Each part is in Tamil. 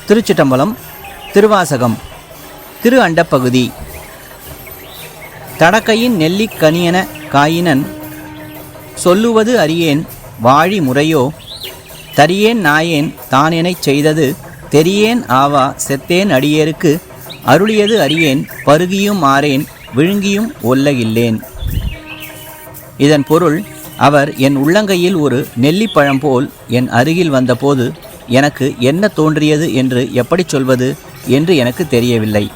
திருச்சிட்டம்பலம். திருவாசகம். திரு அண்டப்பகுதி. தடக்கையின் நெல்லிக் கனியன காயினன் சொல்லுவது அறியேன் வாழி முறையோ தரியேன் நாயேன் தானெனைச் செய்தது தெரியேன் ஆவா செத்தேன் அடியேற்கு அருளியது அறியேன் பருகியும் ஆறேன் விழுங்கியும் ஒல்லகில்லேன். இதன் பொருள், அவர் என் உள்ளங்கையில் ஒரு நெல்லிப்பழம் போல் என் அருகில் வந்தபோது எனக்கு என்ன தோன்றியது என்று எப்படி சொல்வது என்று எனக்கு தெரியவில்லை.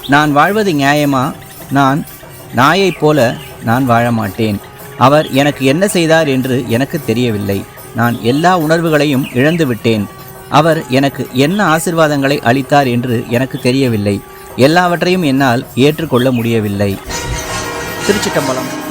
நான் வாழ்வது நியாயமா? நான் நாயைப் போல நான் வாழ மாட்டேன். அவர் எனக்கு என்ன செய்தார் என்று எனக்கு தெரியவில்லை. நான் எல்லா உணர்வுகளையும் இழந்து விட்டேன். அவர் எனக்கு என்ன ஆசீர்வாதங்களை அளித்தார் என்று எனக்கு தெரியவில்லை. எல்லாவற்றையும் என்னால் ஏற்றுக்கொள்ள முடியவில்லை. திருச்சிட்டம்பலம்.